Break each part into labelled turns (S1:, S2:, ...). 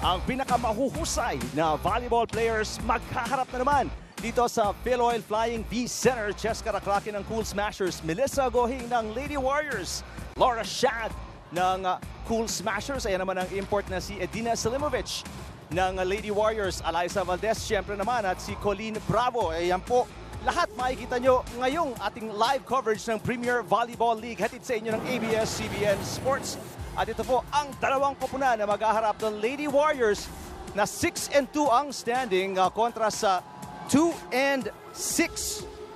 S1: ang pinakamahuhusay na volleyball players magkaharap na naman dito sa Philoil Flying V Center. Cheska Rakraki ng Cool Smashers, Melissa Gohing ng Lady Warriors, Laura Shad ng Cool Smashers. Ayan naman ang import na si Edina Selimovic ng Lady Warriors, Eliza Valdez syempre naman at si Colleen Bravo. Ayan po, lahat makikita nyo ngayong ating live coverage ng Premier Volleyball League hatid sa inyo ng ABS-CBN Sports. At ito po ang dalawang koponan na maghaharap ng Lady Warriors na 6-2 ang standing kontra sa 2-6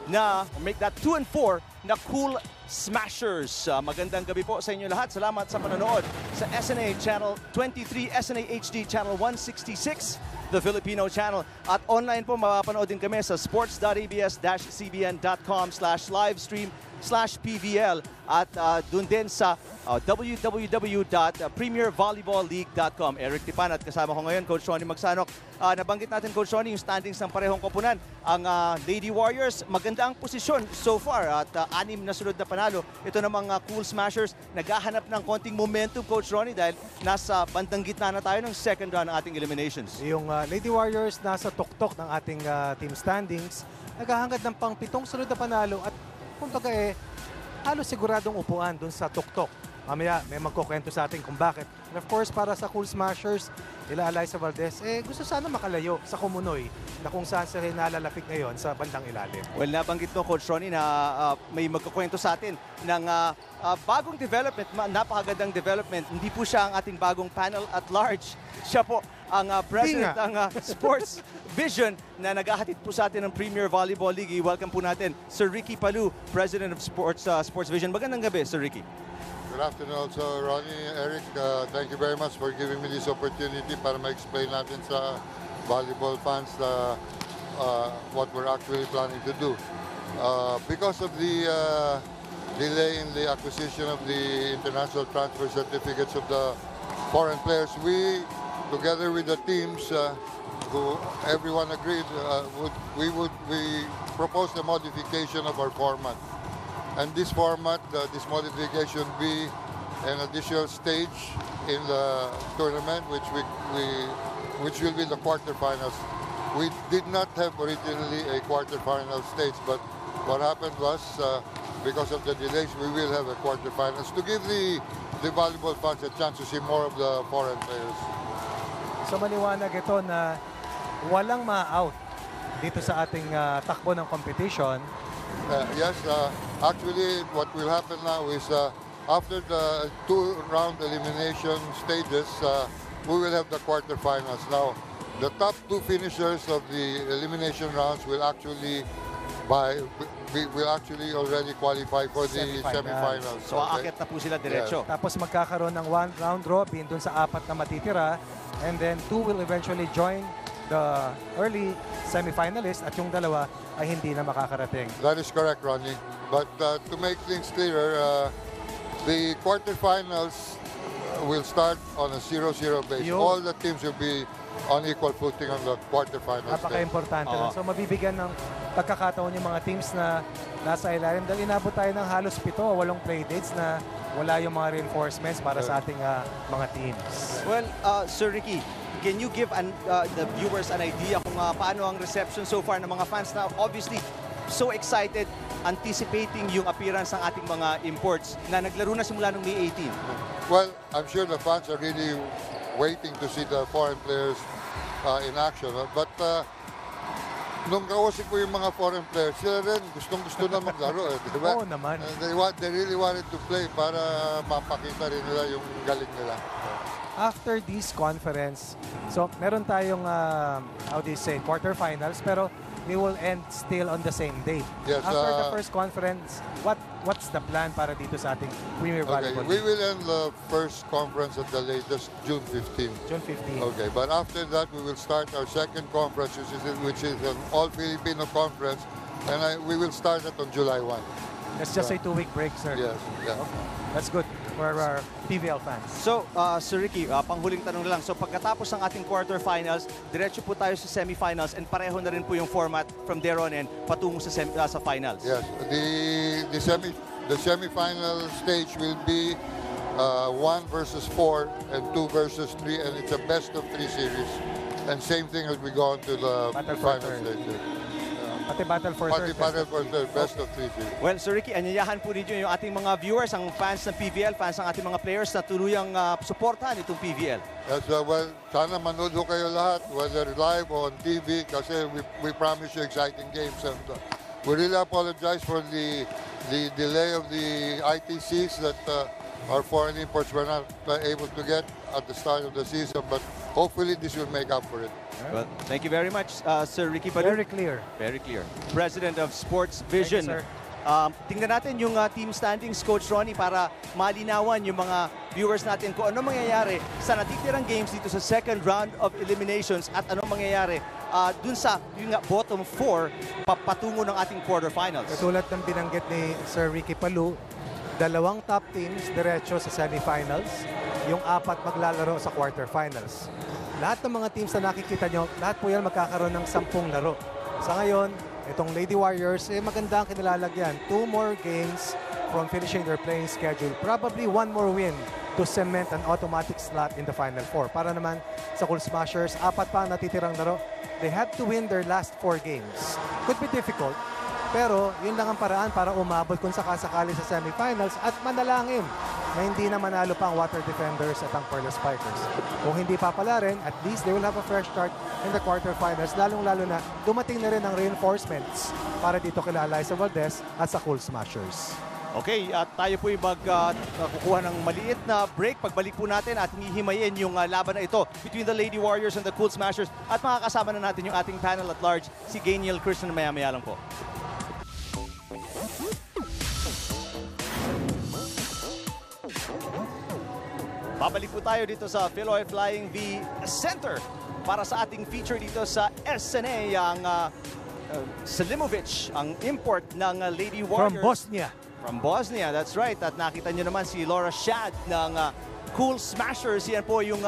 S1: na make that 2-4 na Cool Smashers. Magandang gabi po sa inyo lahat. Salamat sa panonood sa SNA Channel 23, SNA HD Channel 166, The Filipino Channel. At online po mapapanood din kami sa sports.abs-cbn.com/livestream/PVL at dun din sa www.premiervolleyballleague.com. Eric Tipan at kasama ko ngayon, Coach Ronnie Magsanok. Nabanggit natin, Coach Ronnie, yung standings ng parehong koponan. Ang Lady Warriors, maganda ang posisyon so far at 6 na sunod na panalo. Ito namang Cool Smashers, naghahanap ng konting momentum, Coach Ronnie, dahil nasa bandang gitna na tayo ng second round ng ating eliminations.
S2: Yung Lady Warriors nasa tuktok ng ating team standings, naghahangad ng pang 7 sunod na panalo at kumbaga halos siguradong upuan dun sa tuktok. Mamaya may magkukwento sa atin kung bakit. And of course, para sa Cool Smashers, nila Eliza Valdez, gusto sana makalayo sa Kumunoy na kung saan sila nalalapit ngayon sa bandang ilalim.
S1: Well, nabanggit mo, Coach Ronnie, na may magkukwento sa atin ng bagong development, napakagandang development. Hindi po siya ang ating bagong panel at large. Siya po ang president ng Sports Vision na naghahatid po sa atin ng Premier Volleyball League. I-welcome po natin Sir Ricky Palou, President of Sports Vision. Magandang gabi, Sir Ricky.
S3: Good afternoon also, Ronnie, Eric. Thank you very much for giving me this opportunity para ma-explain natin sa volleyball fans what we're actually planning to do. Because of the delay in the acquisition of the international transfer certificates of the foreign players, we, together with the teams who everyone agreed, we proposed a modification of our format. And this format, this modification be an additional stage in the tournament, which will be the quarterfinals. We did not have originally a quarterfinal stage, but what happened was, because of the delays, we will have a quarterfinals to give the volleyball fans a chance to see more of the foreign players.
S2: So maliwanag ito na walang ma-out dito sa ating takbo ng competition.
S3: Yes, actually what will happen now is after the 2-round elimination stages, we will have the quarterfinals. Now, the top 2 finishers of the elimination rounds will actually already qualify for the semifinals.
S1: So aakyat na po sila diretso.
S2: Yes. Tapos magkakaroon ng 1 round robin dun sa 4 na matitira, and then 2 will eventually join the early semifinalists at yung 2 ay hindi na makakarating.
S3: That is correct, Ronnie. But to make things clearer, the quarterfinals will start on a 0-0 base. All the teams will be on equal footing on the quarterfinals.
S2: Napaka-importante lang. So mabibigyan ng pagkakataon yung mga teams na nasa ilalim. Dahil inabot tayo ng halos 7 o 8 playdates na wala yung mga reinforcements para sa ating mga teams.
S1: Well, Sir Ricky, can you give the viewers an idea kung paano ang reception so far ng mga fans na obviously so excited, anticipating yung appearance ng ating mga imports na naglaro na simula noong May 18?
S3: Well, I'm sure the fans are really waiting to see the foreign players in action. But nung kausap ko yung mga foreign players, sila rin gustong-gusto na maglaro. Diba?
S2: Oo naman.
S3: They really wanted to play para mapakita rin nila yung galing nila.
S2: After this conference, so meron tayong, how do you say, quarterfinals, pero we will end still on the same date.
S3: Yes,
S2: after the first conference, what's the plan para dito sa ating Premier Volleyball League?
S3: We will end the first conference at the latest June 15.
S2: June 15.
S3: Okay, but after that we will start our second conference, which is an all-Filipino conference, and we will start it on July 1.
S2: That's just a 2-week break, sir.
S3: Yes, yeah.
S2: Okay. That's good for our PVL fans.
S1: So, Sir Ricky, panghuling tanong lang. So, pagkatapos ng ating quarterfinals, diretso po tayo sa semifinals and pareho na rin po yung format from there on and patungo sa finals.
S3: Yes, the semifinal stage will be 1 versus 4 and 2 versus 3, and it's a best of 3 series. And same thing as we go on to the
S2: Battle for
S3: finals
S2: third.
S3: later.
S2: Pati battle for
S3: Pati
S2: third.
S3: battle for third, best of 3 series.
S1: Well, Sir Ricky, anyayahan po ninyo yung ating mga viewers, ang fans ng PVL, fans ng ating mga players na tuluyang suportahan itong PVL.
S3: Yes, well, sana manood ho kayo lahat, whether live or on TV, kasi we promise you exciting games. And we really apologize for the delay of the ITCs that our foreign imports were not able to get at the start of the season, but hopefully this will make up for it.
S1: Well, thank you very much, Sir Ricky Palu.
S2: Very clear.
S1: Very clear. President of Sports Vision.
S2: Thank you, sir.
S1: Tingnan natin yung team standings, Coach Ronnie, para malinawan yung mga viewers natin kung ano mangyayari sa natitirang games dito sa second round of eliminations at ano mangyayari dun sa yung bottom 4 papatungo ng ating quarterfinals.
S2: Katulad ng binanggit ni Sir Ricky Palu, dalawang top teams diretso sa semifinals, yung 4 maglalaro sa quarterfinals. Lahat ng mga teams na nakikita nyo, lahat po yan magkakaroon ng 10 laro. Sa ngayon, itong Lady Warriors, maganda ang kinilalagyan. 2 more games from finishing their playing schedule. Probably 1 more win to cement an automatic slot in the Final Four. Para naman sa Cool Smashers, 4 pa ang natitirang laro. They have to win their last 4 games. Could be difficult, pero yun lang ang paraan para umabot kung sakasakali sa semifinals at manalangin na hindi na manalo pa ang Water Defenders at ang Pearl Spikers. Kung hindi papala rin, at least they will have a fresh start in the quarterfinals, lalong-lalo na dumating na rin ang reinforcements para dito kila Liza Valdez at sa Cool Smashers.
S1: Okay, at tayo po kukuha ng maliit na break. Pagbalik po natin at hihimayin yung laban na ito between the Lady Warriors and the Cool Smashers at makakasama na natin yung ating panel at large, si Gainiel Christian, maya-maya lang po. Babalik po tayo dito sa Philoy Flying V Center para sa ating feature dito sa SNA, ang Selimovic, ang import ng Lady Warriors.
S2: From Bosnia.
S1: From Bosnia, that's right. At nakita nyo naman si Laura Shad ng Cool Smashers. Yan po yung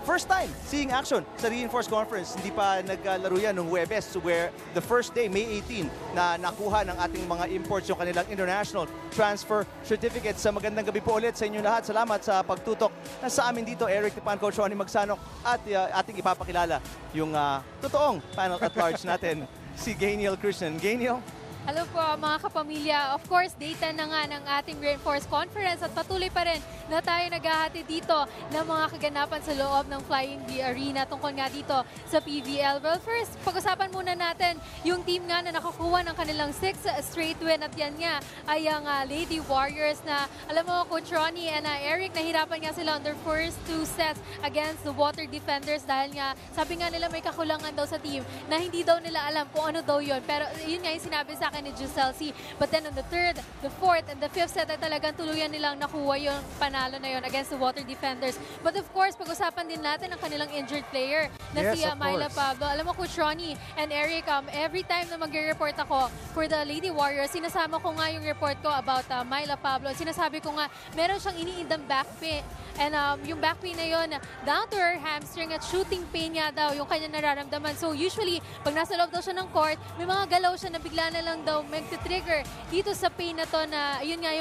S1: first time seeing action sa Reinforced Conference. Hindi pa naglaro yan noong Huwebes, where the first day, May 18, na nakuha ng ating mga imports yung kanilang international transfer certificates. Sa magandang gabi po ulit sa inyo lahat. Salamat sa pagtutok sa amin dito. Eric Tipan, Coach Ronnie Magsanok, at ating ipapakilala yung totoong panel at large natin, si Gainiel Christian. Gainiel?
S4: Hello po mga kapamilya. Of course, data na nga ng ating Reinforced Conference at patuloy pa rin na tayo naghahati dito ng mga kaganapan sa loob ng Flying V Arena tungkol nga dito sa PVL. Well, first, pag-usapan muna natin yung team nga na nakakuha ng kanilang 6 straight win at yan nga ay ang Lady Warriors na, alam mo, Coach Ronnie and Eric, nahirapan nga sila on their first 2 sets against the Water Defenders dahil nga, sabi nga nila may kakulangan daw sa team na hindi daw nila alam kung ano daw yun. Pero yun nga yung sinabi sa akin ni Giselle C. But then on the 3rd, the 4th, and the 5th set ay talagang tuluyan nilang nakuha yung panalo na yun against the Water Defenders. But of course, pag-usapan din natin ang kanilang injured player na
S2: Yes,
S4: si
S2: of
S4: Myla
S2: course.
S4: Pablo. Alam mo, Coach Ronnie and Eric, every time na mag-report ako for the Lady Warriors, sinasama ko nga yung report ko about Myla Pablo. Sinasabi ko nga, meron siyang iniindang back pain. And yung back pain na yun, down to her hamstring at shooting pain niya daw yung kanya nararamdaman. So usually, pag nasa loob daw siya ng court, may mga galaw siya na bigla na lang daw mag-trigger dito sa pain na to na yun nga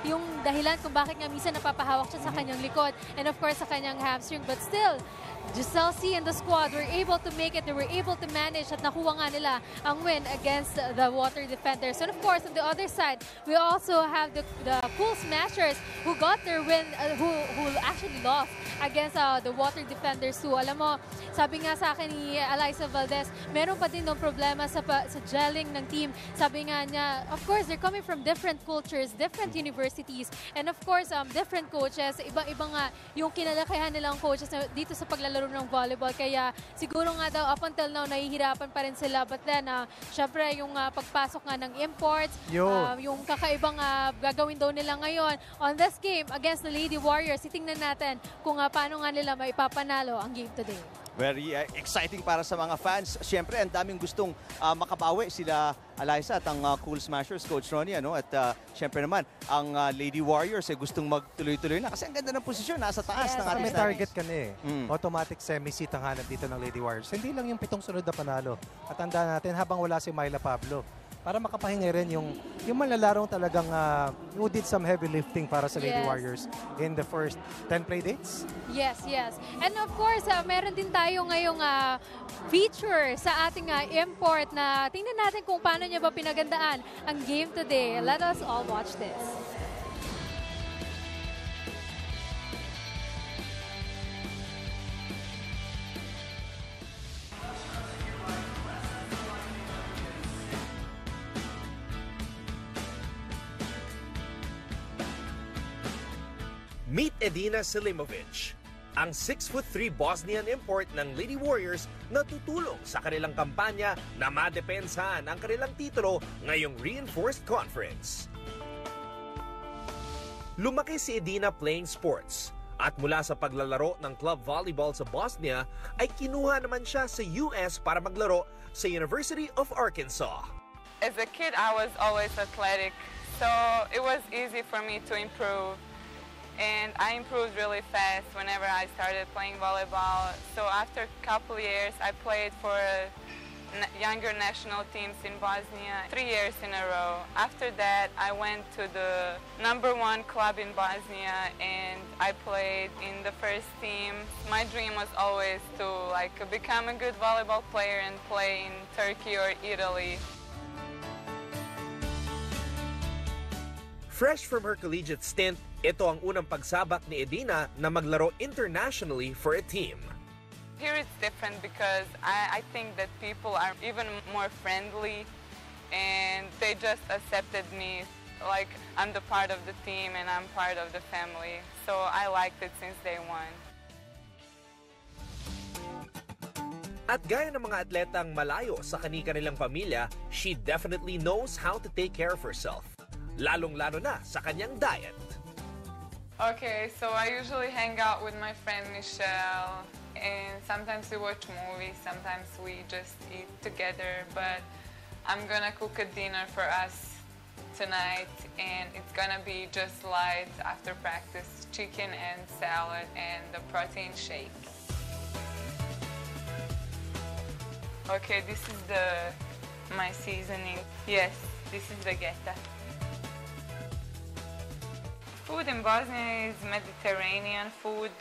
S4: yung dahilan kung bakit nga minsan napapahawak siya sa kanyang likod. And of course, sa kanyang hamstring. But still, Giselle C and the squad were able to make it. They were able to manage at nakuha nga nila ang win against the Water Defenders. And of course, on the other side, we also have the Cool Smashers who got their win, who actually lost against the Water Defenders too. Alam mo, sabi nga sa akin ni Liza Valdez, meron pa din ng problema sa gelling ng team. Sabi nga niya, of course, they're coming from different cultures, different universities, and of course, different coaches. Ibang-ibang nga yung kinalakihan nilang coaches dito sa paglalaro ng volleyball. Kaya siguro nga daw, up until now, nahihirapan pa rin sila. But then, syempre, yung pagpasok nga ng imports, yung kakaibang gagawin daw nila ngayon on this game against the Lady Warriors. Itingnan natin kung paano nga nila maipapanalo ang game today.
S1: Very exciting para sa mga fans. Siyempre, ang daming gustong makabawi sila Liza at ang Cool Smashers, Coach Ronnie. Ano? At siyempre naman, ang Lady Warriors gustong magtuloy-tuloy na kasi ang ganda ng posisyon, nasa taas ng ating
S2: May target ka na
S1: Automatic
S2: Automatic semi-seat ang hanap dito ng Lady Warriors. Hindi lang yung 7 sunod na panalo. At tandaan natin, habang wala si Myla Pablo, para makapahinga rin yung malalarong talagang who did some heavy lifting para sa Lady
S4: Yes.
S2: Warriors in the first 10 play dates.
S4: Yes, yes. And of course, meron din tayo ngayong feature sa ating import na tingnan natin kung paano niya ba pinagandaan ang game today. Let us all watch this.
S5: Meet Edina Selimovic, ang 6'3" Bosnian import ng Lady Warriors na tutulong sa kanilang kampanya na madepensahan ang kanilang titulo ngayong Reinforced Conference. Lumaki si Edina playing sports at mula sa paglalaro ng club volleyball sa Bosnia ay kinuha naman siya sa US para maglaro sa University of Arkansas.
S6: As a kid, I was always athletic, so it was easy for me to improve. And I improved really fast whenever I started playing volleyball. So after a couple of years, I played for younger national teams in Bosnia 3 years in a row. After that, I went to the #1 club in Bosnia and I played in the first team. My dream was always to become a good volleyball player and play in Turkey or Italy.
S5: Fresh from her collegiate stint, ito ang unang pagsabak ni Edina na maglaro internationally for a team.
S6: Here it's different because I think that people are even more friendly and they just accepted me like I'm the part of the team and I'm part of the family. So I liked it since day one.
S5: At gaya ng mga atletang malayo sa kani-kanilang pamilya, she definitely knows how to take care of herself. Lalong-lalo na sa kanyang diet.
S6: Okay, so I usually hang out with my friend Michelle and sometimes we watch movies, sometimes we just eat together, but I'm gonna cook a dinner for us tonight and it's gonna be just light after practice, chicken and salad and the protein shake. Okay, this is my seasoning. Yes, this is vegeta. Food in Bosnia is Mediterranean food,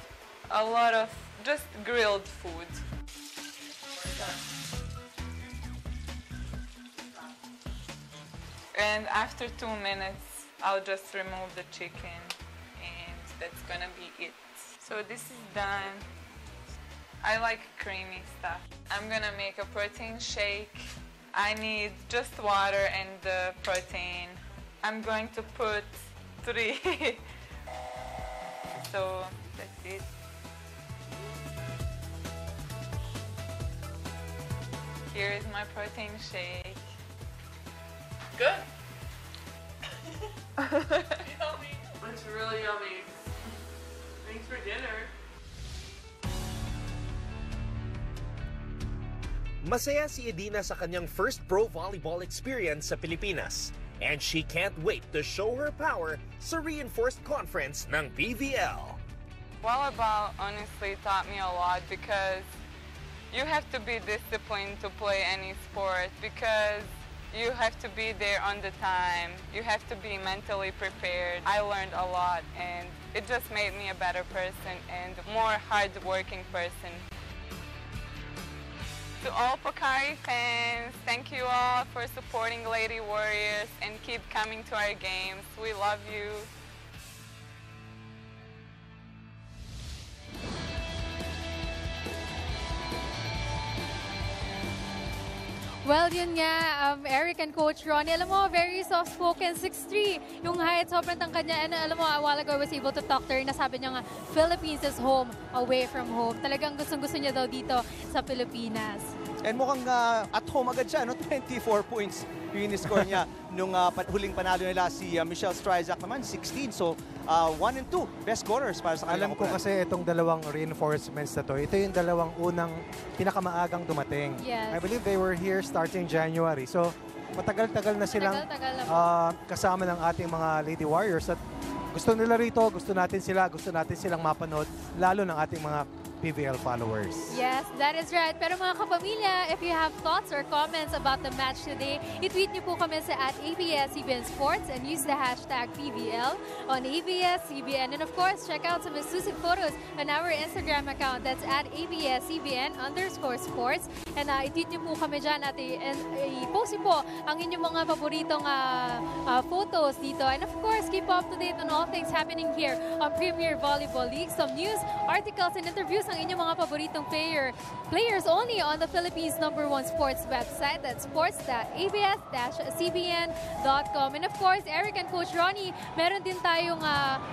S6: a lot of just grilled food. And after 2 minutes, I'll just remove the chicken and that's gonna be it. So this is done. I like creamy stuff. I'm gonna make a protein shake. I need just water and the protein. I'm going to put 3. So that's it. Here is my protein shake. Good. Yummy. It's really yummy. Thanks for dinner.
S5: Masaya si Edina sa kanyang first pro volleyball experience sa Pilipinas. And she can't wait to show her power sa Reinforced Conference ng PVL.
S6: Volleyball honestly taught me a lot because you have to be disciplined to play any sport because you have to be there on the time. You have to be mentally prepared. I learned a lot and it just made me a better person and more hard-working person. To all Pocari fans, thank you all for supporting Lady Warriors and keep coming to our games. We love you.
S4: Well, yun nga, Eric and Coach Ronnie, alam mo, very soft-spoken, 6'3", yung height, sobrang tangkad niya. And alam mo, a while ago, I was able to talk to her, nasabi niya nga, Philippines is home, away from home. Talagang gustong-gusto niya daw dito sa Pilipinas.
S1: And mukhang at home agad siya, no? 24 points yung score niya nung huling panalo nila. Si Michelle Stryzak naman, 16. So, 1 and 2, best scorers para sa kanilang
S2: Alam ko kasi itong dalawang reinforcements na to, ito yung dalawang unang pinakamaagang dumating.
S4: Yes.
S2: I believe they were here starting January. So, matagal-tagal na silang
S4: Tagal-tagal na.
S2: kasama ng ating mga Lady Warriors. At gusto nila rito, gusto natin silang mapanood, lalo ng ating mga PVL followers.
S4: Yes, that is right. Pero mga kapamilya, if you have thoughts or comments about the match today, i-tweet niyo po kami sa @ABS-CBN Sports and use the hashtag PVL on ABS-CBN. And of course, check out some exclusive photos on our Instagram account. That's @ABS-CBN_sports. And i-tweet niyo po kami dyan at i-post niyo po ang inyong mga paboritong photos dito. And of course, keep up to date on all things happening here on Premier Volleyball League. Some news, articles, and interviews ng inyong mga paboritong players only on the Philippines' #1 sports website. That's sports.abs-cbn.com. And of course, Eric and Coach Ronnie, meron din tayong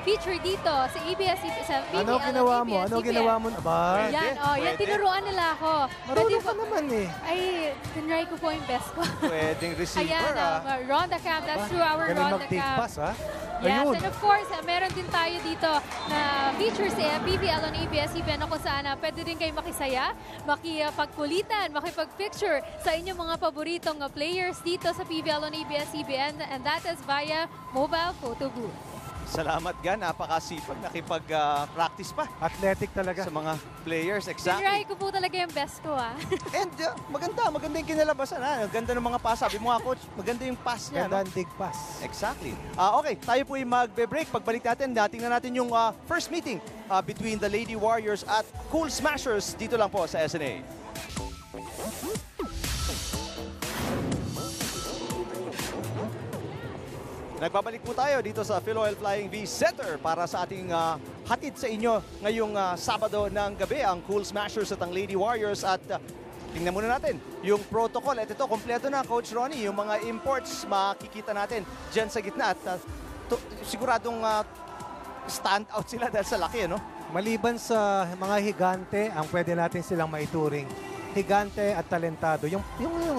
S4: feature dito sa ABS-CBN.
S2: Ano ginawa mo? Ano ginawa mo? Aba,
S4: Yan, yan, tinuruan nila ako.
S2: marunong ka naman eh.
S4: Ay, tinry ko po yung best ko.
S1: Pwedeng receiver.
S4: Ayan, Ronda Camp. That's through our
S2: Ganun
S4: Ronda
S2: mag-take
S4: Camp.
S2: pass, ha?
S4: Yes,
S2: Ayun.
S4: and of course, meron din tayo dito na features sa PVL on ABS-CBN na kung saan pwede din kayo makisaya, makipagkulitan, makipag-picture sa inyong mga paboritong players dito sa PVL on ABS-CBN, and that is via mobile photo booth.
S1: Salamat Gan, napakasipag, nakipag-practice pa
S2: Athletic talaga.
S1: sa mga players.
S4: Tinry
S1: Exactly.
S4: ko po talaga yung best ko.
S1: And maganda yung kinalabasan. Ang ganda ng mga pass. Sabi mo nga, Coach, maganda yung pass niya.
S2: Ganda
S1: No?
S2: ang dig pass.
S1: Exactly. Okay, tayo po yung magbe-break. Pagbalik natin, tingnan natin yung first meeting between the Lady Warriors at Cool Smashers dito lang po sa SNA. Nagbabalik po tayo dito sa Philoil Flying V Center para sa ating hatid sa inyo ngayong Sabado ng gabi, ang Cool Smashers at ang Lady Warriors. At tingnan muna natin yung protocol. At ito, kompleto na, Coach Ronnie. Yung mga imports, makikita natin dyan sa gitna. At siguradong stand out sila dahil sa laki, no?
S2: Maliban sa mga higante, ang pwede natin silang maituring. Higante at talentado. Yung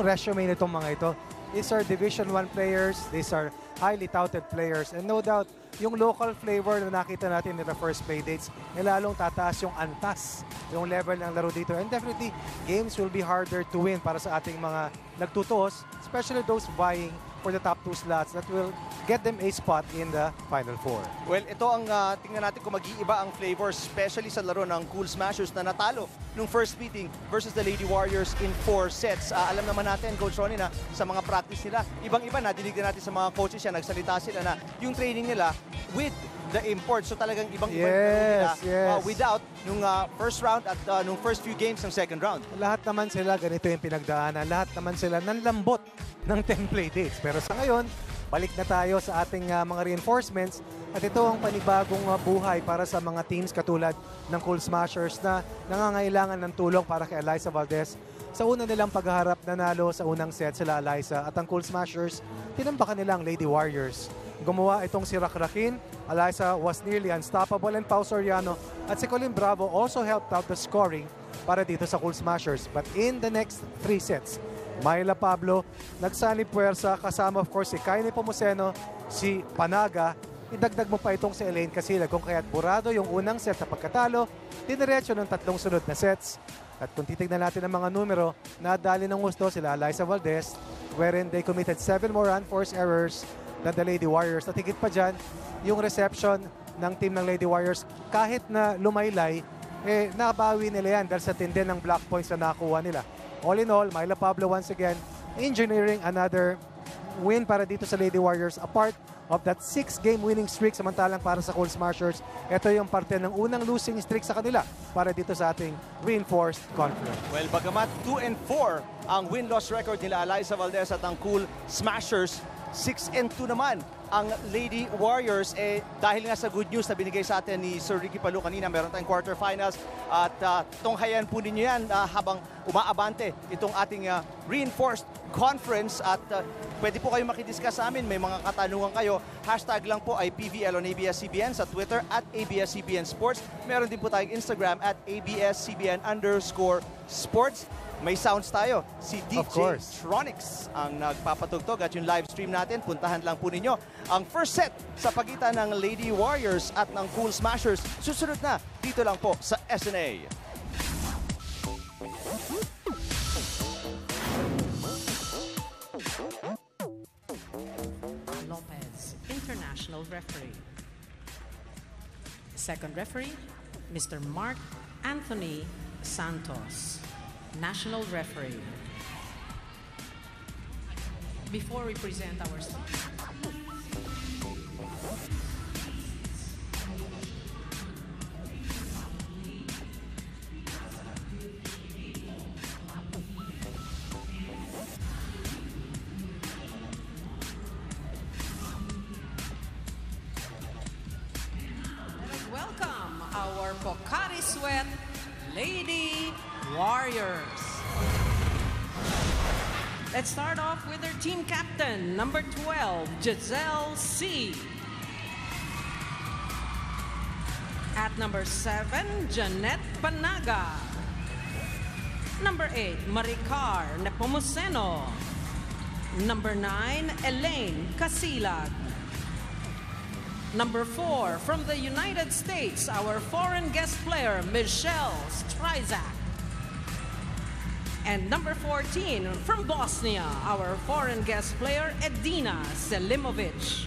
S2: resume nitong mga ito, these are Division 1 players, these are highly touted players, and no doubt, yung local flavor na nakita natin in the first play dates, lalong tataas yung antas, yung level ng laro dito. And definitely, games will be harder to win para sa ating mga nagtutuos, especially those vying for the top 2 slots that will get them a spot in the Final Four.
S1: Well, ito ang tingnan natin kung mag-iiba ang flavor, especially sa laro ng Cool Smashers na natalo nung first meeting versus the Lady Warriors in 4 sets. Alam naman natin, Coach Ronnie, na sa mga practice nila, ibang-iba, nadinig na natin sa mga coaches yan, nagsalita sila na yung training nila with the import. So talagang ibang-iba yung laro nila without nung first round at nung first few games ng second round.
S2: Lahat naman sila, ganito yung pinagdaanan. Lahat naman sila nanlambot ng 10 play dates. Pero sa ngayon, balik na tayo sa ating mga reinforcements. At ito ang panibagong buhay para sa mga teams katulad ng Cool Smashers na nangangailangan ng tulong para kay Eliza Valdez. Sa una nilang pagharap, nanalo sa unang set sila Eliza. At ang Cool Smashers, tinambakan nilang Lady Warriors. Gumawa itong si Rakrakin. Eliza was nearly unstoppable, and Pau Soriano at si Colin Bravo also helped out the scoring para dito sa Cool Smashers. But in the next 3 sets, Myla Pablo, nagsanib puwersa kasama of course si Kaine Pomoceno, si Panaga. Idagdag mo pa itong si Elaine Casilag kung kaya't burado yung unang set na pagkatalo, diniretso ng 3 sunod na sets. At kung titignan natin ang mga numero, nadali ng gusto sila Eliza Valdez, wherein they committed 7 more unforced errors than the Lady Warriors. At higit pa dyan, yung reception ng team ng Lady Warriors, kahit na lumaylay, nabawi nila yan dahil sa tindi ng block points na nakuha nila. All in all, Myla Pablo once again engineering another win para dito sa Lady Warriors, a part of that 6-game winning streak. Samantalang para sa Cool Smashers, ito yung parte ng unang losing streak sa kanila para dito sa ating reinforced conference.
S1: Well, bagamat 2-4 ang win-loss record nila Eliza Valdez at ang Cool Smashers, 6-2 naman ang Lady Warriors. Dahil nga sa good news na binigay sa atin ni Sir Ricky Palu kanina, meron tayong quarterfinals at tunghayan po ninyo yan habang umaabante itong ating reinforced conference. At pwede po kayo makidiscuss sa amin, may mga katanungan kayo, hashtag lang po ay PVL on ABS-CBN sa Twitter at ABS-CBN Sports. Meron din po tayong Instagram at ABS-CBN_sports. May sounds tayo. Si DJ Tronics ang nagpapatugtog at yung live stream natin, puntahan lang po ninyo. Ang first set sa pagitan ng Lady Warriors at ng Cool Smashers, susunod na dito lang po sa SNA.
S7: Lopez, international referee. Second referee, Mr. Mark Anthony Santos, national referee. Before we present our welcome our Pocari Sweat Lady Warriors. Let's start off with their team captain, number 12, Giselle C. At number 7, Janet Panaga. Number 8, Maricar Nepomuceno. Number 9, Elaine Casilag. Number 4, from the United States, our foreign guest player, Michelle Stryzak. And number 14, from Bosnia, our foreign guest player, Edina Selimovic.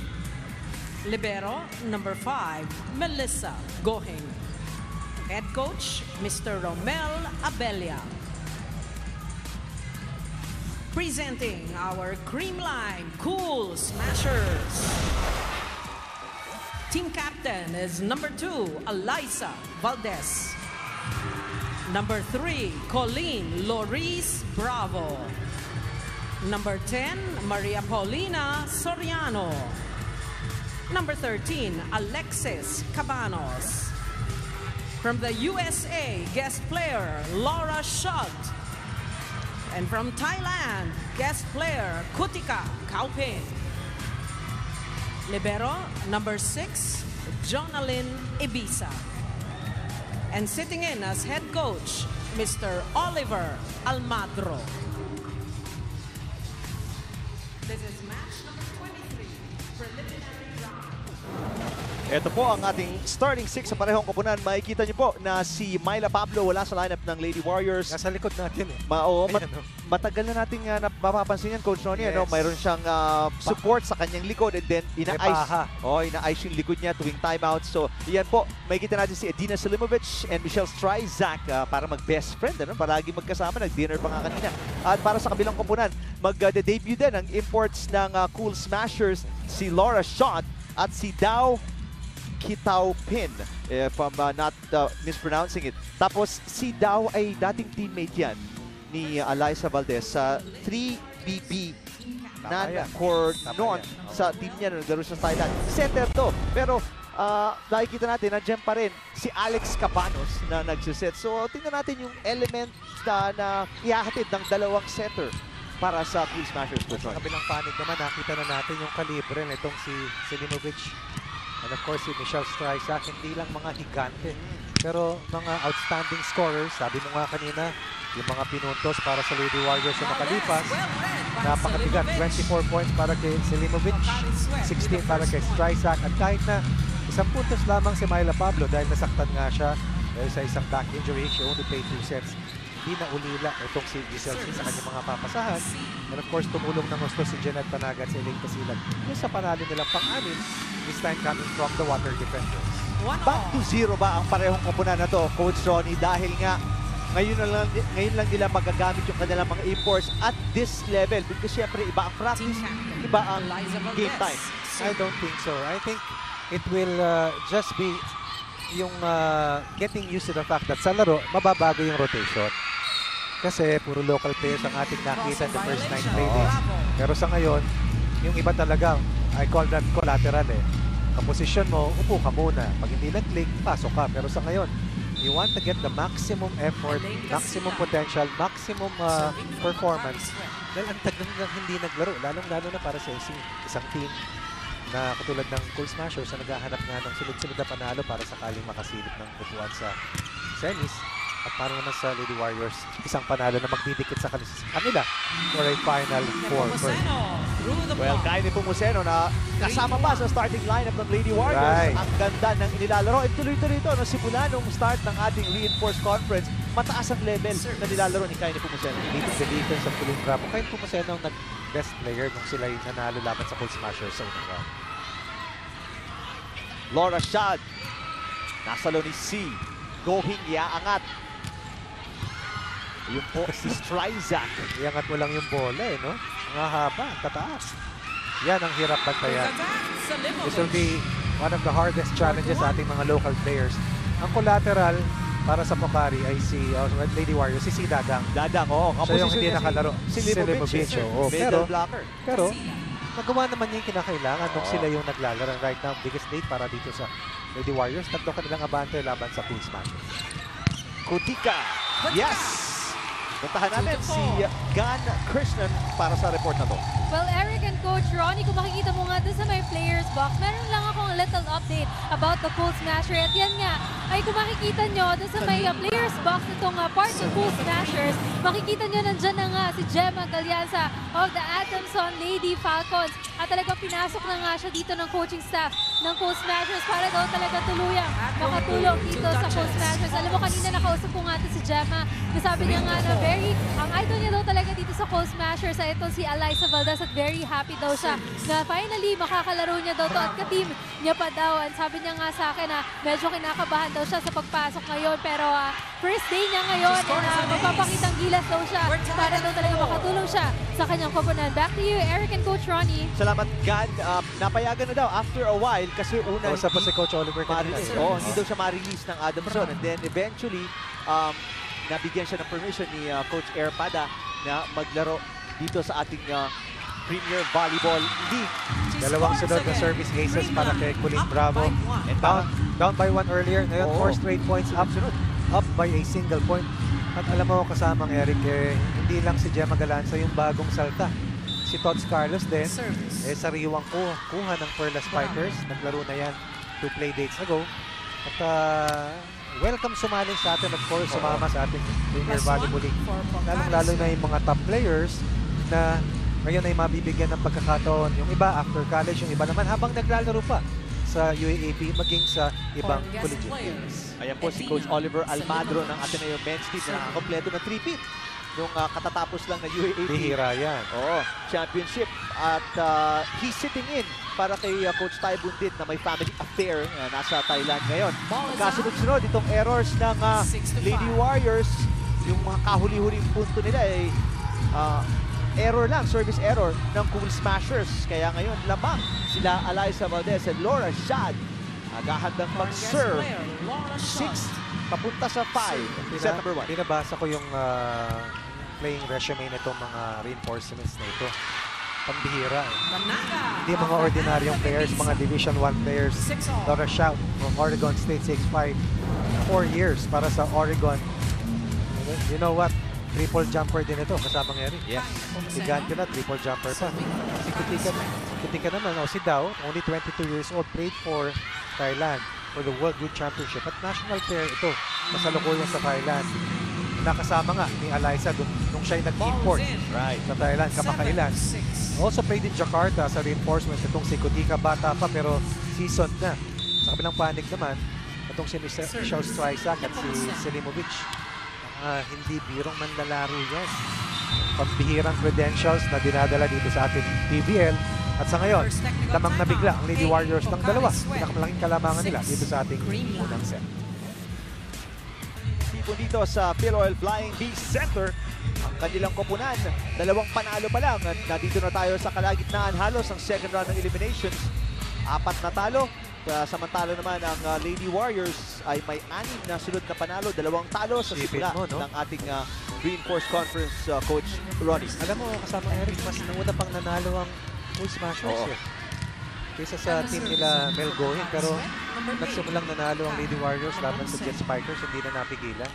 S7: Libero, number 5, Melissa Gohing. Head coach, Mr. Romel Abella. Presenting our Creamline Cool Smashers. Team captain is number 2, Eliza Valdez. Number 3, Colleen Loris Bravo. Number 10, Maria Paulina Soriano. Number 13, Alexis Cabanos. From the USA, guest player, Laura Schott. And from Thailand, guest player, Kutika Kaupin. Libero, number 6, Jonalyn Ibiza. And sitting in as head coach, Mr. Oliver Almadro. This is match number 23, preliminary round.
S1: Ito po ang ating starting 6 sa parehong koponan. Makikita niyo po na si Myla Pablo wala sa lineup ng Lady Warriors.
S2: Nasa likod natin eh.
S1: Matagal na natin mapapansin yan, Coach Ronnie.
S2: Yes.
S1: Ano? Mayroon siyang support sa kanyang likod and then ina-ice yung likod niya tuwing timeout. So, yan po. Makikita natin si Edina Selimovic and Michelle Stryzak para mag-best friend. Ano? Palagi magkasama. Nag-dinner pa nga kanina. At para sa kabilang koponan, mag-debut din ang imports ng Cool Smashers, si Laura Schott at si Dao Kitaupin, if I'm not mispronouncing it. Tapos si Dao ay dating teammate yan ni Eliza Valdez sa 3BB non-core noon sa team niya na naglaro sa Thailand. Center to. Pero nakikita natin, nandiyan pa rin si Alex Cabanos na nagsiset. So tingnan natin yung element na ihahatid ng dalawang center para sa Cool Smashers.
S2: Sa kabilang panig naman, nakita na natin yung kalibre nitong si Selimovic. And of course, si Michelle Stryzak, hindi lang mga higante, pero mga outstanding scorers. Sabi mo nga kanina, yung mga pinuntos para sa Lady Warriors sa makalipas. Napakabigat, 24 points para kay Selimovic, 16 para kay Stryzak. At kahit na isang puntos lamang si Myla Pablo dahil nasaktan nga siya dahil sa isang back injury, she only played 2 sets. Hindi na ulila itong si Giselle C sa kanyang mga papasahan. And of course, tumulong ng gusto si Janet Panaga at si Elaine Casilag yung sa panalo nilang pang-anim, this time coming from the water defenders.
S1: Back to 0 ba ang parehong koponan na to, Coach Ronnie? Dahil nga, ngayon lang nila magagamit yung kanilang mga imports at this level. Because syempre, iba ang practice, iba ang game time.
S2: I don't think so. I think it will just be yung getting used to the fact that sa laro, mababago yung rotation. Kasi puro local players ang ating nakita in the first 9 play days. Pero sa ngayon, yung iba talaga, I call that collateral eh. Ang posisyon mo, upo ka muna. Pag hindi nag-click, pasok ka. Pero sa ngayon, you want to get the maximum effort, maximum potential, maximum performance. Dahil ang tagal na hindi naglaro, lalong-lalo na para sa isang team na katulad ng Cool Smashers na naghahanap nga ng sunod-sunod na panalo para sakaling makasilip ng upuan sa semis. At para naman sa Lady Warriors, isang panalo na magdidikit sa kanila for a Final Four.
S1: Well, Kai Nepomuceno na kasama pa sa starting lineup ng Lady Warriors. Right. Ang ganda ng inilalaro. At tuloy-tuloy ito, no, simula nung start ng ating reinforced conference, mataas ang level na nilalaro ni Kai Nepomuceno.
S2: Leading the defense ang tuloy grabo. Kai Nepomuceno ang nag-best player nung sila yung nanalo laban sa Cool Smashers sa unang round.
S1: Laura Schott, nasa ni C. Gohing iaangat. Yung po si Stryzak.
S2: Iangat mo lang yung bola eh, no? Ang haba, tataas. Yan ang hirap bantayan. This will be one of the hardest challenges sa ating mga local players. Ang collateral para sa Pocari ay si Lady Warriors, si Dadang.
S1: Dadang, oo.
S2: Siya yung hindi nakalaro.
S1: Si Limovic.
S2: Pero,
S1: Middle blocker.
S2: pero, nagawa naman niya yung kinakailangan nung sila yung naglalaro. Right now, biggest date para dito sa Lady Warriors. Tatlo kanilang abante laban sa Cool Smashers.
S1: Kutika. Yes! Puntahan natin si Gan Krishnan para sa report na to.
S4: Well, Eric and Coach Ronnie, kung makikita mo nga dun sa may players box, meron lang akong little update about the Cool Smasher. At yan nga, ay kung makikita nyo dun sa may players box nitong part ng Cool Smashers, makikita nyo nandyan na nga si Gemma Galianza of the Adamson Lady Falcons. At talagang pinasok na nga siya dito ng coaching staff ng Cool Smashers para daw talaga tuluyang makatulong dito sa Cool Smashers. Alam mo, kanina nakausap ko nga si Gemma, nasabi niya nga na ang idol niya daw talaga dito sa Cool Smashers ay ito si Alyssa Valdez at very happy daw siya na finally makakalaro niya daw to at ka-team niya pa daw. And sabi niya nga sa akin na medyo kinakabahan daw siya sa pagpasok ngayon pero first day niya ngayon and magpapakitang gilas daw siya para daw talaga makatulong siya sa kanyang koponan. Back to you, Eric and Coach Ronnie.
S1: Salamat, Gan. Napayagan na daw after a while kasi una
S2: Kausap pa si Coach Oliver kanina.
S1: hindi daw siya ma-release ng Adamson. And then eventually, nabigyan siya ng permission ni Coach Erpada na maglaro dito sa ating Premier Volleyball League.
S2: Dalawang sunod na service aces para kay Colleen Bravo. And down by 1 earlier. Ngayon, 4 straight points up by a single point. At alam mo, kasamang Eric, hindi lang si Gemma Galanza yung bagong salta. Si Tots Carlos din, sariwang kuha ng Perla Spikers. Naglaro na yan 2 play dates ago. At welcome sumali sa atin, of course, sumama sa ating Premier Volleyball League. Lalong-lalo na yung mga top players na ngayon ay mabibigyan ng pagkakataon. Yung iba after college, yung iba naman habang naglalaro pa sa UAAP, maging sa ibang collegiate games.
S1: Ayan po si Coach Oliver Almadro ng Ateneo Men's Team na nakakompleto na 3-peat nung katatapos lang na UAAP.
S2: Bihira yan.
S1: Championship. At he's sitting in para kay Coach Tai Bundit na may family affair nasa Thailand ngayon. Kasunod-sunod itong errors ng Lady Warriors. Yung mga kahuli-huling punto nila ay error lang, service error ng Cool Smashers. Kaya ngayon lamang sila Alyssa Valdez and Laura Shad naghahandang mag-serve 6 papunta sa 5. Set number 1.
S2: Pinabasa ko yung playing resume nitong mga reinforcements na ito. Pambihira eh. Hindi mga ordinaryong players, mga Division 1 players. Laura Shad from Oregon State 6'5", 4 years para sa Oregon. You know what? Triple jumper din ito, kasamang Eric.
S1: Yes.
S2: Gigante na, triple jumper pa. Si Kutika naman, si Dao, only 22 years old, played for Thailand for the World Youth Championship. At national player ito, kasalukuyan sa Thailand. Nakasama nga ni Alyssa nung siya'y nag-import sa Thailand, kamakailan. Also played in Jakarta sa reinforcement. Itong si Kutika, bata pa pero seasoned na. Sa kabilang panig naman, itong si Michelle Stryzak at si Selimovic. Hindi birong manlalaro yan. Pambihirang credentials na dinadala dito sa ating PBL. At sa ngayon, lamang na bigla ang Lady Warriors ng dalawa. Pinakamalaking kalamangan nila dito sa ating unang set.
S1: Dito sa Philoil Flying V Center, ang kanilang koponan, 2 panalo pa lang. At nandito na tayo sa kalagitnaan halos ang second round ng eliminations. 4 na talo. Samantala naman ang Lady Warriors ay may 6 na sunod na panalo, 2 talo sa simula ng ating Reinforced Conference Coach Ronnie.
S2: Alam mo, kasama Eric, mas nauna pang nanalo ang Cool Smashers kaysa sa team nila Mel Gohin. Pero nagsimulang nanalo ang Lady Warriors laban sa Jet Spikers, hindi na napigilan.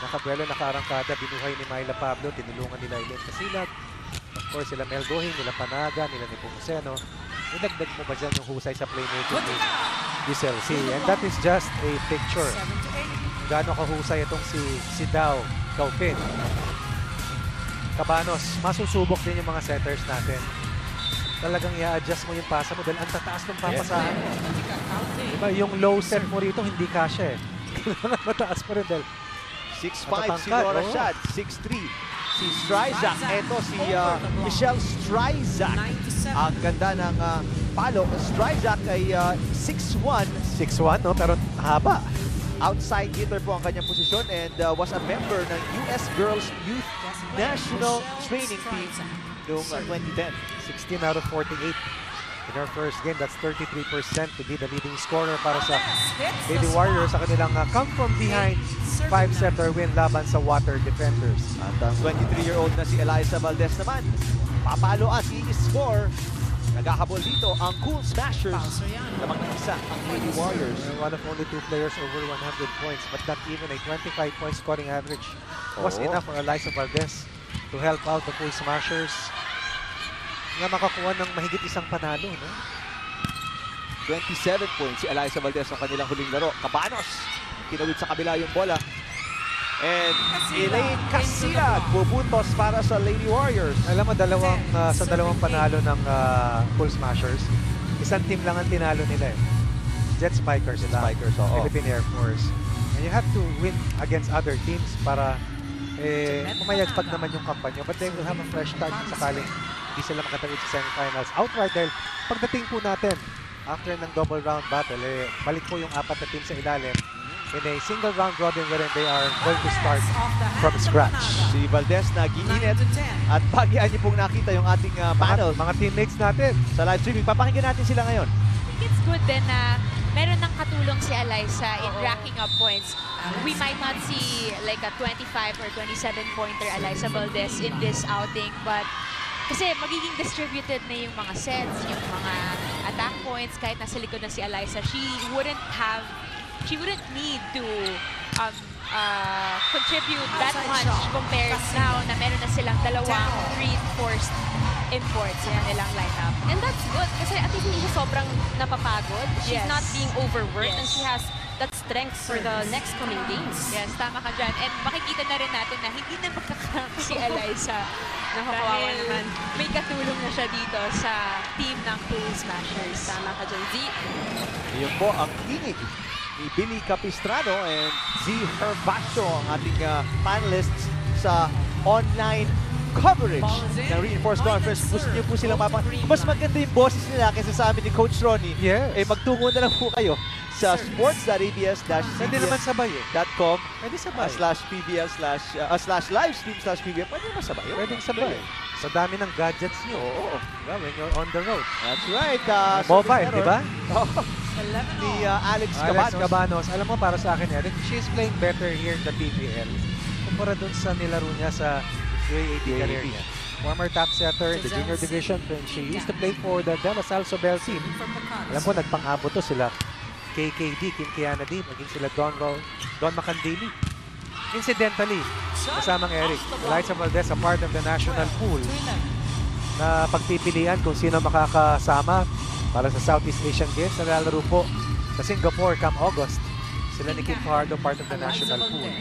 S2: Nakabuelo, nakaarangkada, binuhay ni Myla Pablo, tinulungan nila Eileen Casilag. Of course, sila Mel Gohin, nila Panaga, nila Nepomuceno. Inagdag mo ba dyan yung husay sa playmaking ni Giselle C? And that is just a picture. Gaano kahusay itong si Dao Kaupin. Cabanos, masusubok din yung mga setters natin. Talagang i-adjust mo yung pasa mo dahil ang tataas ng papasahan. Diba, yung low set mo rito, hindi kasya eh. Mataas pa rin dahil
S1: 6'5" si Laura Shad, 6'3" si Stryzak. Ito si Michelle Stryzak. Ang ganda ng palo. Stryzak ay 6'1",
S2: no? Pero haba.
S1: outside hitter po ang kanyang posisyon and was a member ng US Girls Youth National Training Team noong 2010.
S2: 16 out of 48 in her first game. That's 33% to be the leading scorer para sa Lady Warriors sa kanilang come from behind 5-setter win laban sa Water Defenders.
S1: At ang 23-year-old na si Eliza Valdez naman, papalo at i-score. Naghahabol dito ang Cool Smashers. Lamang ng isa ang Lady Warriors.
S2: One of only 2 players over 100 points, but not even a 25-point scoring average was enough for Eliza Valdez to help out the Cool Smashers na makakuha ng mahigit isang panalo. No?
S1: 27 points si Eliza Valdez sa kanilang huling laro. Cabanos, kinawid sa kabila yung bola. And Elaine Casillas bubutos para sa Lady Warriors.
S2: Alam mo, sa dalawang panalo ng Cool Smashers, isang team lang ang tinalo nila eh. Jet Spikers lang. Philippine Air Force. And you have to win against other teams para pumayagpag naman yung kampanya. But they will have a fresh start sakaling hindi sila makatawid sa semifinals. Outright dahil pagdating po natin, after ng double round battle, balik po yung 4 na team sa ilalim in a single round robin wherein they are going to start from scratch.
S1: Si Valdez nag-iinit at bagian niyo pong nakita yung ating panel.
S2: Mga teammates natin
S1: Sa live streaming, papakinggan natin sila ngayon.
S8: I think it's good din na meron ng katulong si Eliza in racking up points. We might not see like a 25 or 27-pointer Eliza Valdez in this outing, but kasi magiging distributed na yung mga sets, yung mga attack points, kahit nasa likod na si Eliza, she wouldn't need to contribute that much compared now na meron na silang dalawang reinforced imports sa nilang lineup.
S4: And that's good kasi at least hindi siya sobrang napapagod. She's not being overworked and she has that strength for the next coming games.
S8: Yes, tama ka dyan. And makikita na rin natin na hindi na magkakramp si Eliza.
S4: Nakakawawa naman.
S8: May katulong na siya dito sa team ng Cool Smashers.
S4: Tama ka dyan, Z.
S1: Iyon po ang tinig ni Billy Capistrano and Z Herbacio, ang ating panelists sa online coverage ng Reinforced Conference. Gusto niyo po silang mas maganda yung boses nila kaysa sa amin ni Coach Ronnie.
S2: Yes.
S1: Magtungo na lang po kayo sa sports.abs-cbs.com
S2: Pwede sabay.
S1: /pbs/livestream/pbs. Pwede naman sabay.
S2: Pwedeng sabay. Sa dami ng gadgets nyo.
S1: Oo.
S2: Well, when you're on the road.
S1: That's right.
S2: Mobile, di ba?
S1: Ni Alex
S2: Alex
S1: Cabanos.
S2: Cabanos. Alam mo, para sa akin, Eric, she's playing better here in the PPL kumpara dun sa nilaro niya sa UAAP career niya. Former top setter in the junior division. She used to play for the De La Salle Sobel team. Alam mo, nagpang-abot to sila. KKD, Kim Kianadi, maging sila Don Macandili. Incidentally, kasamang Eric, Eliza Valdez, a part of the national pool na pagpipilian kung sino makakasama para sa Southeast Asian Games na lalaro po sa Singapore come August. Sila ni Kim Fajardo, part of the national pool.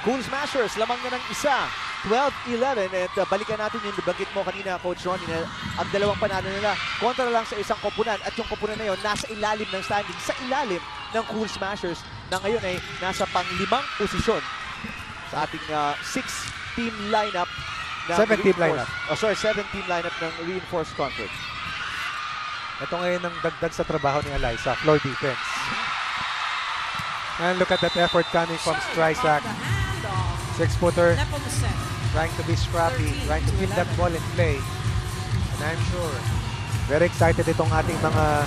S1: Cool Smashers, lamang na ng isa. 12-11 at balikan natin yung nabanggit mo kanina, Coach Ronnie, na ang dalawang panalo nila kontra lang sa isang koponan at yung koponan na yun nasa ilalim ng standing, sa ilalim ng Cool Smashers na ngayon ay nasa pang-5 posisyon sa ating 6-team lineup.
S2: 7-team lineup.
S1: Oh, sorry, 7-team lineup ng Reinforced Conference.
S2: Ito ngayon ang dagdag sa trabaho ni Eliza, floor defense. And look at that effort coming from Strysak. 6-footer, trying to be scrappy, trying to keep that ball in play. And I'm sure, very excited itong ating mga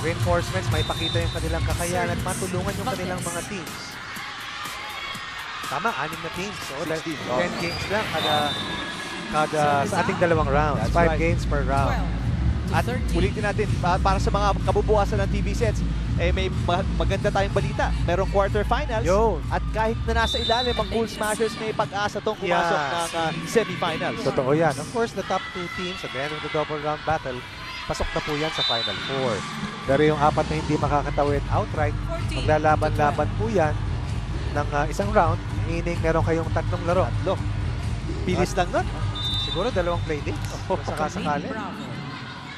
S2: reinforcements. May pakita yung kanilang kakayahan at matulungan yung kanilang mga teams. Tama, 6 na teams. So, 10 games lang kada sa ating dalawang rounds. 5 games per round.
S1: At ulitin natin, para sa mga kabubuasan ng TV sets, may maganda tayong balita. Merong quarterfinals. At kahit na nasa ilalim ang Cool Smashers, may pag-asa tong pumasok ng semifinals.
S2: Totoo yan. Of course, the top 2 teams at the end of the double round battle, pasok na po yan sa Final 4. Pero yung 4 na hindi makakatawid outright, maglalaban-laban po yan ng isang round, meaning meron kayong 3 laro.
S1: Pilis lang nun.
S2: Siguro 2 play dates. Sakasakali.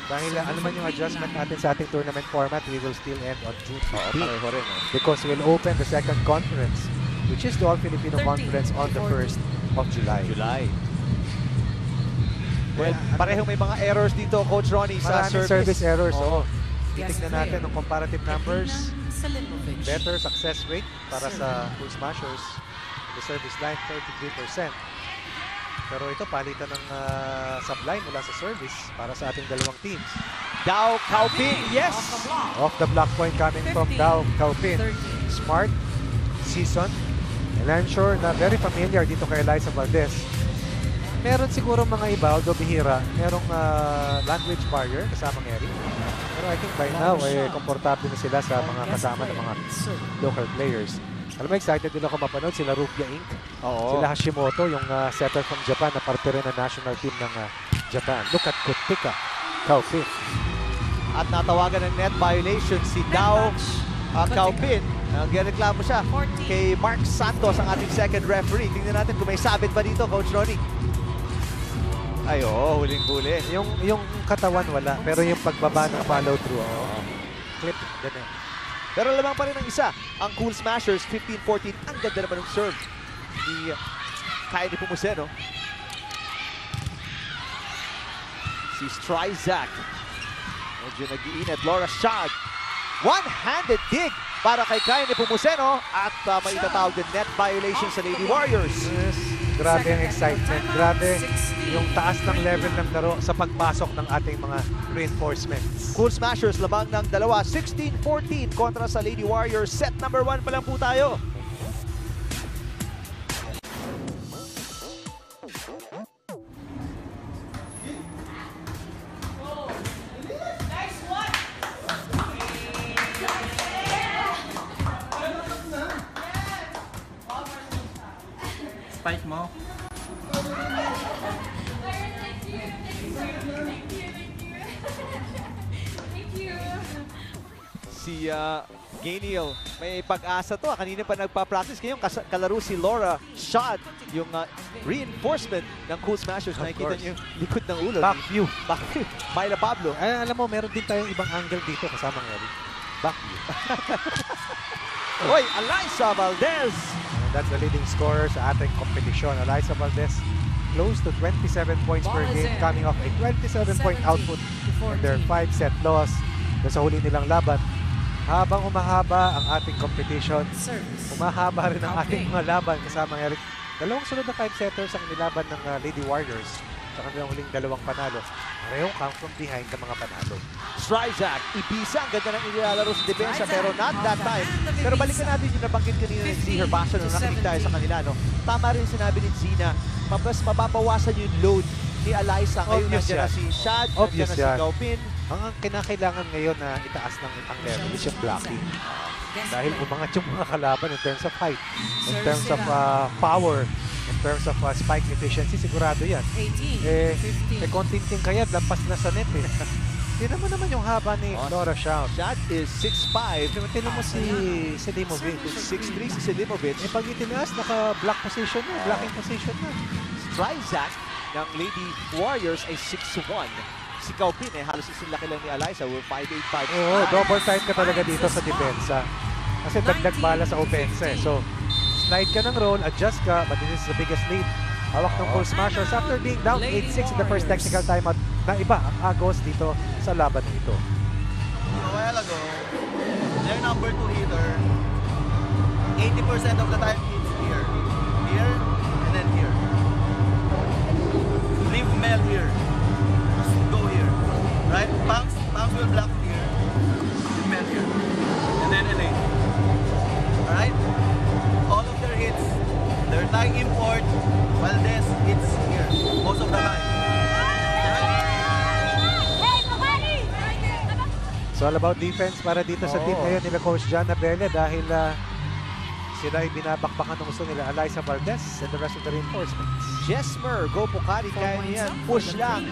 S2: Dahil ano man yung adjustment natin sa ating tournament format, we will still end on June 15. Because we'll open the second conference, which is the All-Filipino Conference on the 1st of July.
S1: Well, parehong may mga errors dito, Coach Ronnie, sa
S2: service errors. Titignan natin ng comparative numbers.
S7: Selimovic.
S2: Better success rate para sa Cool Smashers. The service line, 33%. Pero ito, palitan ng subline mula sa service para sa ating dalawang teams.
S1: Dao Caupin, yes!
S2: Off the block point coming from Dao Caupin. Smart, seasoned, and I'm sure na very familiar dito kay Eliza Valdez. Meron siguro mga iba, although bihira, merong language barrier kasama ng Eric. Pero I think by now, komportable na sila sa mga kasama ng mga local players. Alam mo, excited din ako mapanood sila Rupia Inc.
S1: Oo.
S2: Sila Hashimoto, yung setter from Japan na parte rin ng national team ng Japan. Look at Kutika Caupin.
S1: At natawagan ng net violation si Dao Caupin. Nagreklamo siya kay Mark Santos, ang ating second referee. Tingnan natin kung may sabit ba dito, Coach Ronnie. Ay, oo, huling-huli.
S2: Yung katawan wala, pero yung pagbaba ng follow-through, clip, ganun.
S1: Pero lamang pa rin ang isa, ang Cool Smashers, 15-14. Ang ganda naman ng serve ni Kai Nepomuceno. Si Stryzak. Medyo nag-iinit. Laura Shag. One-handed dig para kay Kai Nepomuceno. At may itatawag din net violation sa Lady Warriors.
S2: Yes. Grabe ang excitement. Grabe yung taas ng level ng laro sa pagpasok ng ating mga reinforcements.
S1: Cool Smashers lamang ng dalawa, 16-14 kontra sa Lady Warriors. Set number 1 pa lang po tayo.
S9: Spike mo.
S1: Si Gainiel, may pag-asa to. Kanina pa nagpa-practice. Ngayong kalaro si Laura Shad, yung reinforcement ng Cool Smashers. Nakikita niyo yung likod ng ulo.
S2: Back view.
S1: Back view. Myla Pablo.
S2: Alam mo, meron din tayong ibang angle dito kasama ng Eric. Back view.
S1: Oy, Eliza Valdez.
S2: And that's the leading scorer sa ating competition. Eliza Valdez, close to 27 points per game, coming off a 27-point output in their 5-set loss. Sa huli nilang laban, habang umahaba ang ating competition, umahaba rin ang ating mga laban kasama ng Eric. Dalawang sunod na 5-setters ang nilaban ng Lady Warriors sa kanilang huling dalawang panalo. Parehong come from behind ng mga panalo.
S1: Stryzak, Ibiza, ang ganda ng inilalaro sa depensa pero not that time. Pero balikan natin yung nabanggit kanina ni Z Herbacio nung nakinig tayo sa kanila. No? Tama rin sinabi ni Zina, mas mababawasan yung load ni Eliza. Ngayon nandiyan na si Shad, nandiyan na si Caupin.
S2: Ang kinakailangan ngayon na itaas ng ang level is yung blocking. Dahil umangat yung mga kalaban in terms of height, in terms of power, in terms of spike efficiency, sigurado yan. Konting kaya, lampas na sa net eh. Tignan mo naman yung haba ni Laura Shad.
S1: Shad is 6'5".
S2: Tignan mo si Selimovic.
S1: 6'3" si Selimovic.
S2: Pag itinaas, naka-block position na, blocking position na.
S1: Stryzak ng Lady Warriors ay 6'1". Si Caupin halos isang laki lang ni Eliza. We're 5'8", 5'9".
S2: Oo, double time ka talaga dito sa depensa. Kasi dagdag bala sa offense eh. So, slide ka ng roll, adjust ka, but this is the biggest lead. Hawak ng Cool Smashers after being down 8-6 in the first technical timeout na iba ang agos dito sa laban nito.
S9: A while ago, their number 2 hitter, 80% of the time hits here, and then here. Leave Mel here. Just go here. Right? Punks will block here, leave Mel here, and then Elaine. Alright? All of their hits, they're tying import, while this hits here, most of the time.
S2: So all about defense para dito sa team ngayon nila Coach John Abella dahil sila ay binabakbakan ng gusto nila Eliza Valdez and the rest of the reinforcements.
S1: Jesmer, go Pukari, kaya niyan. Push lang,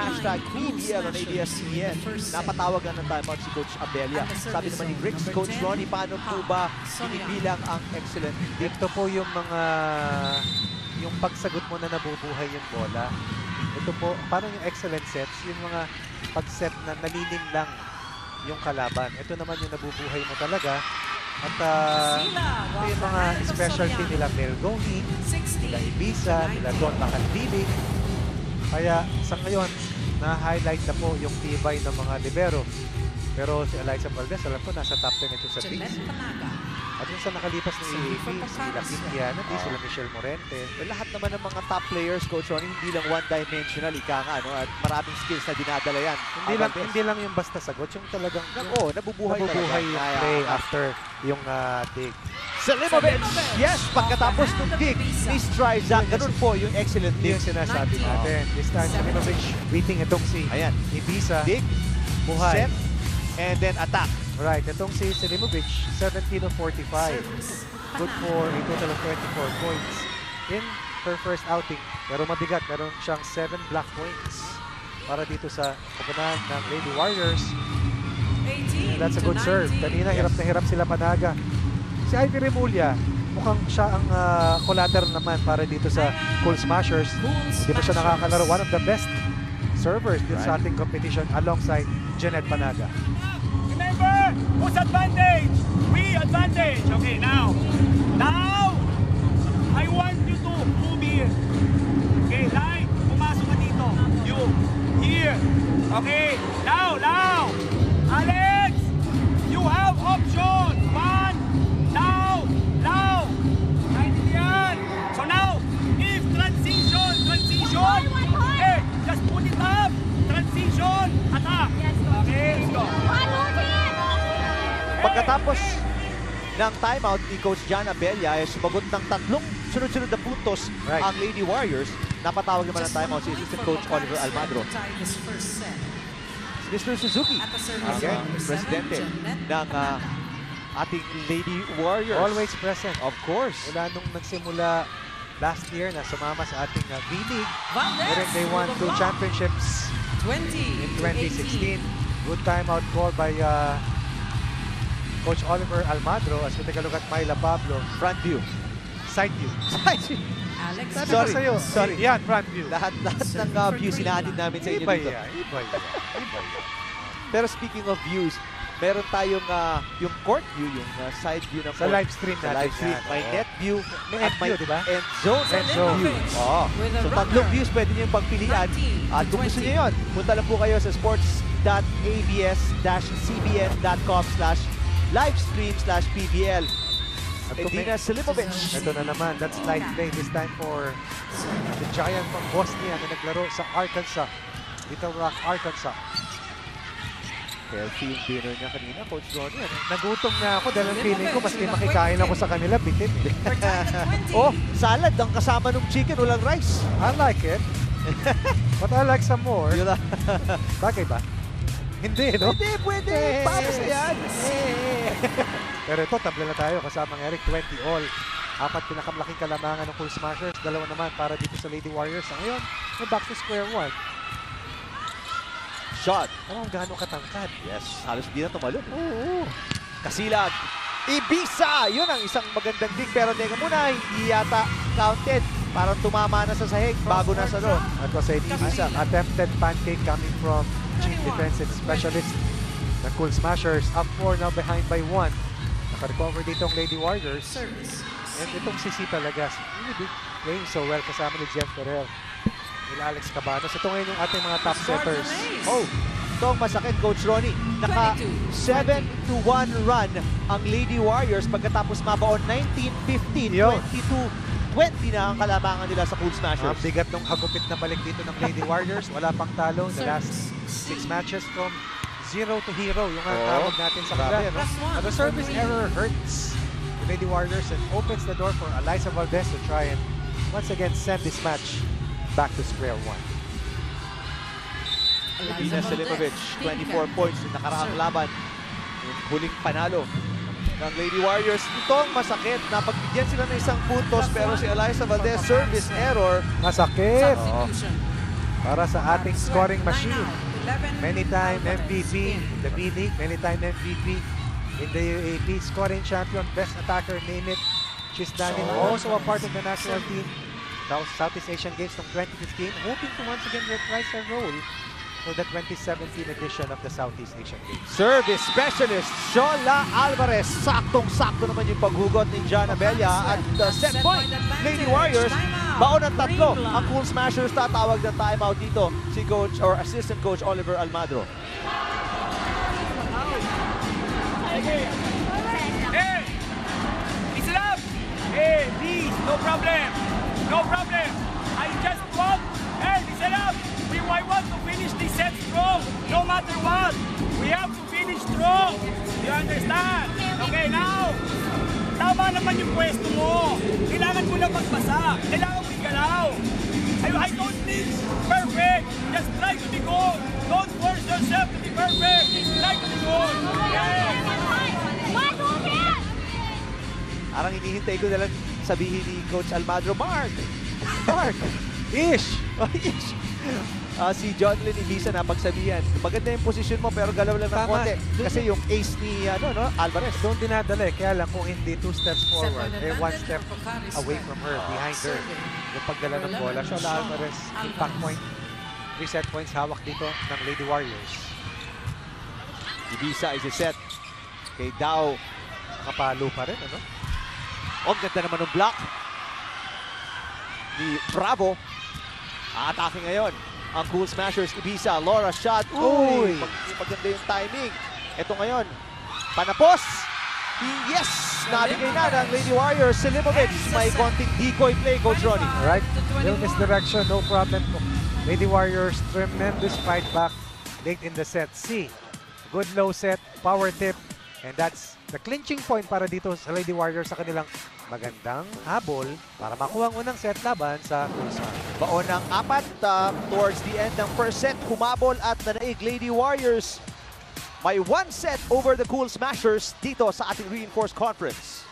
S1: #BBL on ABS-CBN. Napatawagan ng timeout si Coach Abella. Sabi naman ni Griggs, Coach Ronnie, paano po ba binibilang ang excellent?
S2: Ito po yung mga yung pagsagot mo na nabubuhay yung bola. Ito po, parang yung excellent sets, yung mga pag-set na nalilim lang yung kalaban. Ito naman yung nabubuhay mo talaga. At ito yung mga specialty nila Mel Gohing, nila Ibiza, nila Don Macandili. Kaya sa ngayon, na-highlight na po yung tibay ng mga libero Pero si Eliza Valdez, alam ko, nasa top 10 ito sa team.
S7: Jeanette Panaga.
S2: At yun sa nakalipas ng EAP, sila Pintiana, sila Michelle Morente.
S1: Lahat naman ng mga top players, Coach Ronnie, hindi lang one-dimensional, ika nga, no? At maraming skills na dinadala yan.
S2: Hindi lang yung basta sagot, yung talagang
S1: Nabubuhay
S2: yung play after yung dig.
S1: Selimovic! Yes, pagkatapos ng dig ni Stryzak, ganun po yung excellent dig.
S2: Yung sinasabi natin. This time, Selimovic beating itong si Ibiza.
S1: Dig,
S2: buhay.
S1: set, and then attack.
S2: Right, itong si Selimovic, 17 of 45. Good for a total of 24 points in her first outing. Pero mabigat, meron siyang 7 block points para dito sa kapunan ng Lady Warriors. And that's a good serve. Kanina, hirap na hirap sila Panaga. Si Ivy Remulla, mukhang siya ang collateral naman para dito sa Cool Smashers. Hindi pa siya nakakalaro. One of the best servers dito sa ating competition alongside Jeanette Panaga.
S10: Remember, who's advantage? We advantage. Okay, now, I want you to move here. Okay, Lai, pumasok ka dito. You, here. Okay, now, Alex, you have option. One, now. Right yan. So now, if transition, okay, just put it up. Transition, attack. Okay, let's go.
S1: Pagkatapos ng timeout ni Coach John Abella, sumagot ng 3 sunod-sunod na puntos ang Lady Warriors. Napatawag naman ng timeout si Assistant Coach Oliver Almadro. Mr. Suzuki, again, presidente ng ating Lady Warriors.
S2: Always present.
S1: Of course.
S2: Mula nung nagsimula last year na sumama sa ating V-League. Wherein they won 2 championships in 2016. Good timeout call by Coach Oliver Almadro as we take a look at Myla Pablo.
S1: Front view.
S2: Side view.
S7: Alex,
S2: Sorry. Yan, front view.
S1: Lahat ng views sinahatid namin sa inyo dito.
S2: Iba yan.
S1: Pero speaking of views, meron tayong yung court view, yung side view ng
S2: Sa live stream natin.
S1: May net view,
S2: May end view, di ba?
S1: end zone view. So, 3 views pwede nyo yung pagpilian. At kung gusto nyo yun, punta lang po kayo sa sports.abs-cbn.com/livestream/PBL. Edina Selimovic.
S2: Ito na naman, that's live play this time for the Giant from Bosnia na naglaro sa Arkansas. Little Rock, Arkansas.
S1: Healthy yung dinner niya kanina, Coach Ronnie.
S2: Nagutom na ako dahil ang feeling ko maski makikain ako sa kanila, bitin.
S1: Salad ang kasama ng chicken, walang rice.
S2: I like it. But I like some more. Bagay ba? Hindi, no?
S1: Hindi, pwede. Papas yan.
S2: Pero ito, tabla na tayo kasama ng Eric, 20 all. 4 pinakamalaking kalamangan ng Cool Smashers, 2 naman para dito sa Lady Warriors. Ngayon, may back to square 1.
S1: Shot.
S2: Alam gaano katangkad.
S1: Yes, halos di na tumalon.
S2: Oo.
S1: Kasilag. Ibiza! Yun ang isang magandang dig. Pero teka muna, hindi yata counted. Parang tumama na sa sahig bago na sa loob.
S2: At was a Ibiza. Attempted pancake coming from Chief Defensive Specialist ng Cool Smashers. Up 4 now behind by 1. Naka-recover dito ang Lady Warriors. And itong Sisi talaga. Really playing so well kasama ni Jem Ferrer. Nila Alex Cabanos. Ito ngayon yung ating mga top setters.
S1: Oh, ito ang masakit, Coach Ronnie. Naka 7-1 run ang Lady Warriors pagkatapos mabaon 19-15, 22-20 na ang kalamangan nila sa Cool Smashers.
S2: Ang bigat ng hagupit na balik dito ng Lady Warriors. Wala pang talo. The last 6 matches from 0 to hero. Yung ang tawag natin sa kanila. No? The service error hurts the Lady Warriors and opens the door for Eliza Valdez to try and once again send this match back to square 1.
S1: Edina Selimovic, 24 points yung nakaraang laban. Yung huling panalo ng Lady Warriors. Ito ang masakit. Napagbigyan sila ng 1 puntos pero si Eliza Valdez, service error.
S2: Masakit! Para sa ating scoring machine. Many-time MVP in the B-League, many-time MVP in the UAP, scoring champion, best attacker, name it. She's done it. Also a part of the national team. Southeast Asian Games from 2015, hoping to once again reprise her role for the 2017 edition of the Southeast Asian Games.
S1: Service specialist, Shola Alvarez. Saktong-sakto naman yung paghugot ni John Abella at set point. Lady Warriors, baon ng 3. Ang Cool Smashers tatawag ng timeout dito si Coach or Assistant Coach Oliver Almadro.
S10: Hey! Listen up! Hey, please, no problem. No problem. I just want, hey, listen up! I want to finish this set strong, no matter what. We have to finish strong. You understand? Okay, now, tama naman yung pwesto mo. Kailangan mo lang magbasa. Kailangan mo igalaw. I don't need perfect. Just try to be good. Don't force yourself to be perfect. Try to be good. Yes.
S1: Parang hinihintay ko na lang sabihin ni Coach Almadro, Mark, ish. Si John Lynn Ibiza na pagsabihan. Maganda yung posisyon mo pero galaw lang ng konti. Kasi yung ace ni Alvarez.
S2: Doon dinadala eh. Kaya lang kung hindi 2 steps forward, 1 step away from her, behind her. Yung pagdala ng bola, Shola Alvarez, impact point. 3 set points hawak dito ng Lady Warriors.
S1: Ibiza is a set. Kay Dao.
S2: Nakapalo pa rin, ano?
S1: Ang ganda naman ng block ni Bravo. Atake ngayon ang Cool Smashers. Ibiza, Laura shot. Uy! Maganda yung timing. Ito ngayon, panapos. Yes! Nabigay na ng Lady Warriors. Selimovic, may konting decoy play, Coach Ronnie.
S2: Alright, little misdirection, no problem. Lady Warriors, tremendous fight back late in the set. C, good low set, power tip, and that's the clinching point para dito sa Lady Warriors sa kanilang magandang habol para makuha ang unang set laban sa Cool Smashers.
S1: Baon ng 4 towards the end ng first set. Humabol at nanaig Lady Warriors. May 1 set over the Cool Smashers dito sa ating Reinforced Conference.